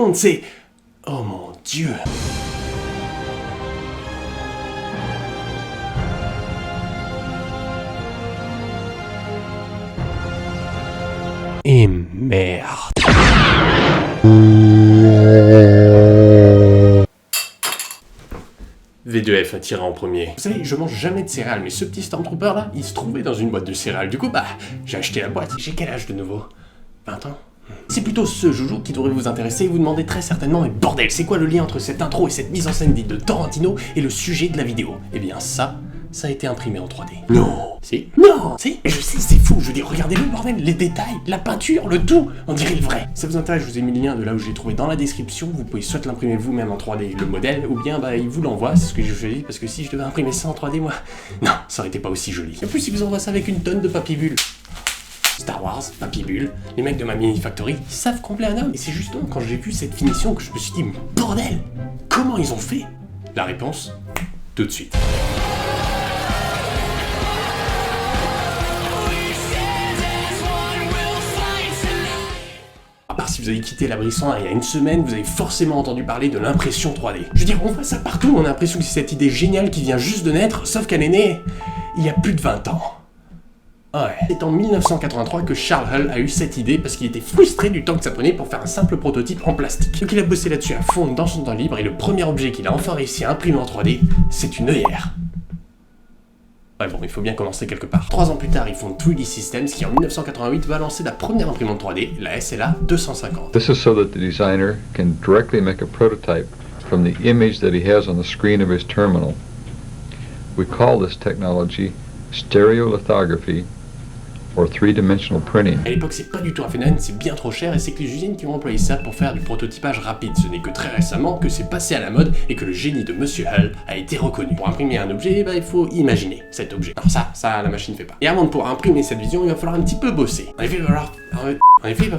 monde, c'est... Oh mon Dieu. Et merde. V2F a tiré en premier. Vous savez, je mange jamais de céréales, mais ce petit Stormtrooper là, il se trouvait dans une boîte de céréales. Du coup, j'ai acheté la boîte. J'ai quel âge de nouveau? 20 ans? C'est plutôt ce joujou qui devrait vous intéresser et vous demander très certainement, mais bordel, c'est quoi le lien entre cette intro et cette mise en scène dite de Tarantino et le sujet de la vidéo? Eh bien ça a été imprimé en 3D. Non. Si. Non. Si. Je sais, c'est fou, je veux dire, regardez-le bordel, les détails, la peinture, le tout, on dirait le vrai. Si ça vous intéresse, je vous ai mis le lien de là où je l'ai trouvé dans la description, vous pouvez soit l'imprimer vous-même en 3D, le modèle, ou bien il vous l'envoie, c'est ce que j'ai fait, parce que si je devais imprimer ça en 3D, moi, non, ça aurait été pas aussi joli. Et plus, il vous envoie ça avec une tonne de papier bulle. Star Wars, papier bulle, les mecs de ma mini factory, ils savent combler un homme. Et c'est justement quand j'ai vu cette finition que je me suis dit, bordel, comment ils ont fait? La réponse, tout de suite. À part si vous avez quitté la Brisson il y a une semaine, vous avez forcément entendu parler de l'impression 3D. Je veux dire, on voit ça partout, on a l'impression que c'est cette idée géniale qui vient juste de naître, sauf qu'elle est née il y a plus de 20 ans. Ouais. C'est en 1983 que Charles Hull a eu cette idée parce qu'il était frustré du temps que ça prenait pour faire un simple prototype en plastique. Donc il a bossé là-dessus à fond dans son temps libre et le premier objet qu'il a enfin réussi à imprimer en 3D, c'est une œillère. Ouais bon, il faut bien commencer quelque part. 3 ans plus tard, ils font 3D Systems qui en 1988 va lancer la première imprimante 3D, la SLA 250. This is so that the designer can directly make a prototype from the image that he has on the screen of his terminal. We call this technology stereolithography or three-dimensional printing. À l'époque, c'est pas du tout un phénomène, c'est bien trop cher et c'est que les usines qui ont employé ça pour faire du prototypage rapide. Ce n'est que très récemment que c'est passé à la mode et que le génie de Monsieur Hull a été reconnu. Pour imprimer un objet, il faut imaginer cet objet. Alors ça, la machine fait pas. Et avant de pouvoir imprimer cette vision, il va falloir un petit peu bosser. En effet, il va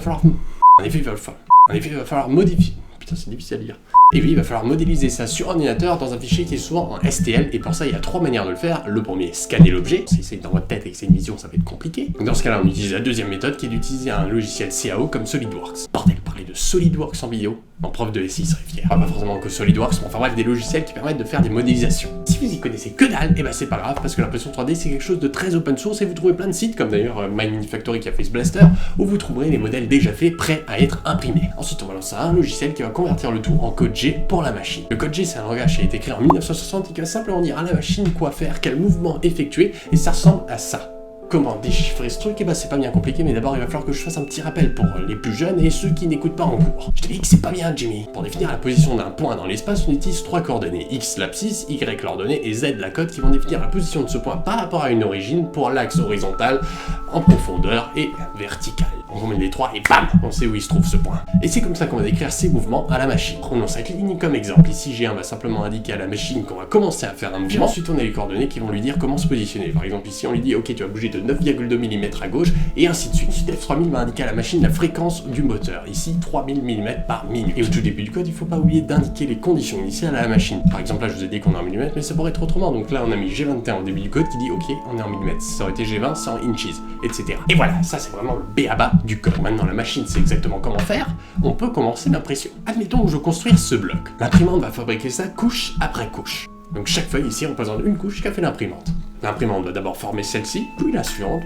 falloir modifier. Putain, c'est difficile à lire. Et oui, il va falloir modéliser ça sur ordinateur dans un fichier qui est souvent en STL, et pour ça, il y a 3 manières de le faire. Le premier, scanner l'objet. Si c'est dans votre tête et que c'est une vision, ça va être compliqué. Donc dans ce cas-là, on utilise la deuxième méthode qui est d'utiliser un logiciel CAO comme SolidWorks. Bordel, parler de SolidWorks en vidéo, en prof de SI serait fier. Pas forcément que SolidWorks, mais enfin bref, des logiciels qui permettent de faire des modélisations. Si vous y connaissez que dalle, et c'est pas grave, parce que l'impression 3D c'est quelque chose de très open source et vous trouvez plein de sites, comme d'ailleurs My Mini Factory qui a fait ce blaster, où vous trouverez les modèles déjà faits, prêts à être imprimés. Ensuite, on va lancer un logiciel qui va convertir le tout en code G pour la machine. Le code G, c'est un langage qui a été créé en 1960 et qui va simplement dire à la machine quoi faire, quel mouvement effectuer, et ça ressemble à ça. Comment déchiffrer ce truc? C'est pas bien compliqué, mais d'abord il va falloir que je fasse un petit rappel pour les plus jeunes et ceux qui n'écoutent pas en cours. Je te dis que c'est pas bien, Jimmy. Pour définir la position d'un point dans l'espace, on utilise 3 coordonnées, X l'abscisse, Y l'ordonnée et Z la cote, qui vont définir la position de ce point par rapport à une origine pour l'axe horizontal, en profondeur et vertical. On combine les 3 et bam, on sait où il se trouve ce point. Et c'est comme ça qu'on va décrire ces mouvements à la machine. Prenons cette ligne comme exemple. Ici G1 va simplement indiquer à la machine qu'on va commencer à faire un mouvement. Ensuite on a les coordonnées qui vont lui dire comment se positionner. Par exemple ici on lui dit ok, tu vas bouger de 9,2 mm à gauche et ainsi de suite. Ensuite F3000 va indiquer à la machine la fréquence du moteur. Ici 3000 mm par minute. Et au tout début du code, il faut pas oublier d'indiquer les conditions initiales à la machine. Par exemple là je vous ai dit qu'on est en mm, mais ça pourrait être autrement. Donc là on a mis G21 au début du code qui dit ok, on est en mm. Ça aurait été G20, c'est en inches, etc. Et voilà, ça c'est vraiment le b.a.-ba du code. Maintenant la machine sait exactement comment faire, on peut commencer l'impression. Admettons que je veux construire ce bloc. L'imprimante va fabriquer ça couche après couche. Donc chaque feuille ici représente une couche qu'a fait l'imprimante. L'imprimante va d'abord former celle-ci, puis la suivante,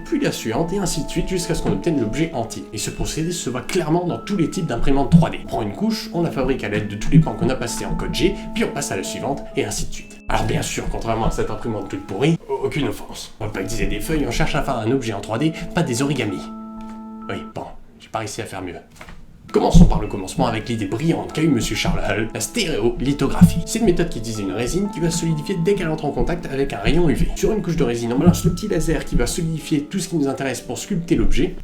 et ainsi de suite jusqu'à ce qu'on obtienne l'objet entier. Et ce procédé se voit clairement dans tous les types d'imprimantes 3D. On prend une couche, on la fabrique à l'aide de tous les pans qu'on a passés en code G, puis on passe à la suivante, et ainsi de suite. Alors bien sûr, contrairement à cette imprimante toute pourrie, aucune offense. On va pas utiliser des feuilles, on cherche à faire un objet en 3D, pas des origamis. Oui, bon, j'ai pas réussi à faire mieux. Commençons par le commencement avec l'idée brillante qu'a eu Monsieur Charles Hull, la stéréolithographie. C'est une méthode qui utilise une résine qui va solidifier dès qu'elle entre en contact avec un rayon UV. Sur une couche de résine, on balance le petit laser qui va solidifier tout ce qui nous intéresse pour sculpter l'objet.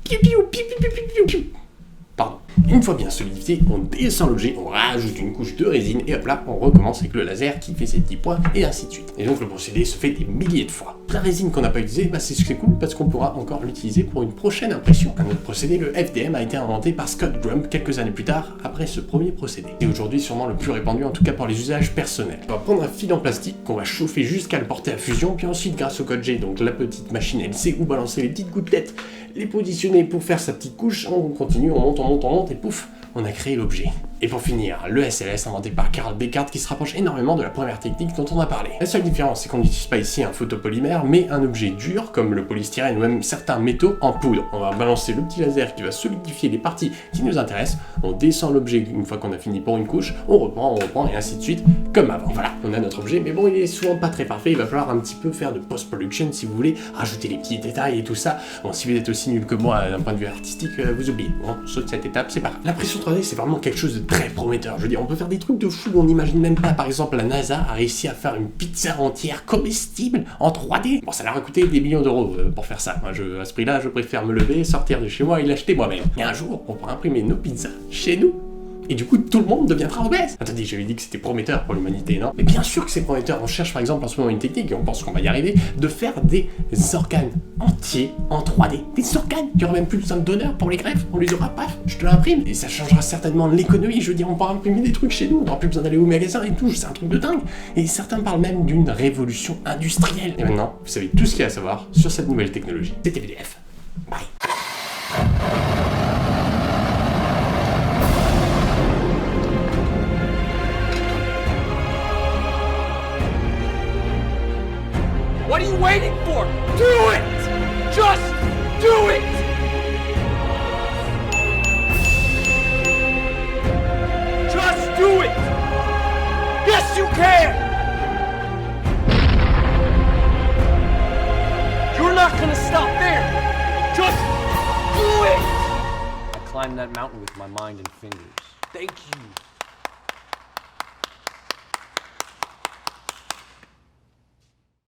Pardon. Une fois bien solidifié, on descend l'objet, on rajoute une couche de résine et hop là, on recommence avec le laser qui fait ses petits points et ainsi de suite. Et donc le procédé se fait des milliers de fois. La résine qu'on n'a pas utilisée, c'est cool parce qu'on pourra encore l'utiliser pour une prochaine impression. Un autre procédé, le FDM, a été inventé par Scott Grump quelques années plus tard après ce premier procédé. Et aujourd'hui sûrement le plus répandu, en tout cas pour les usages personnels. On va prendre un fil en plastique qu'on va chauffer jusqu'à le porter à fusion, puis ensuite grâce au code G, donc la petite machine elle sait où balancer les petites gouttelettes, les positionner pour faire sa petite couche, on continue, on monte et pouf, on a créé l'objet. Et pour finir, le SLS inventé par Carl Descartes qui se rapproche énormément de la première technique dont on a parlé. La seule différence, c'est qu'on n'utilise pas ici un photopolymère, mais un objet dur comme le polystyrène ou même certains métaux en poudre. On va balancer le petit laser qui va solidifier les parties qui nous intéressent, on descend l'objet une fois qu'on a fini pour une couche, on reprend et ainsi de suite, comme avant. Voilà, on a notre objet, mais bon, il est souvent pas très parfait, il va falloir un petit peu faire de post-production si vous voulez, rajouter les petits détails et tout ça. Bon, si vous êtes aussi nul que moi d'un point de vue artistique, vous oubliez. Bon, on saute cette étape, c'est pas grave. L'impression 3D, c'est vraiment quelque chose de très prometteur. Je veux dire, on peut faire des trucs de fou, on n'imagine même pas. Par exemple, la NASA a réussi à faire une pizza entière comestible en 3D. Bon, ça leur a coûté des millions d'euros pour faire ça. Moi, à ce prix-là, je préfère me lever, sortir de chez moi et l'acheter moi-même. Et un jour, on pourra imprimer nos pizzas chez nous. Et du coup, tout le monde deviendra obèse. Attendez, j'avais dit que c'était prometteur pour l'humanité, non? Mais bien sûr que c'est prometteur. On cherche par exemple en ce moment une technique, et on pense qu'on va y arriver, de faire des organes entiers en 3D. Des organes qui auront même plus besoin de donneurs pour les greffes. On les aura, paf, je te l'imprime. Et ça changera certainement l'économie. Je veux dire, on pourra imprimer des trucs chez nous. On n'aura plus besoin d'aller au magasin et tout. C'est un truc de dingue. Et certains parlent même d'une révolution industrielle. Et maintenant, vous savez tout ce qu'il y a à savoir sur cette nouvelle technologie. C'était VDF. Bye. What are you waiting for? Do it! Just do it! Just do it! Yes, you can! You're not gonna stop there! Just do it! I climbed that mountain with my mind and fingers. Thank you.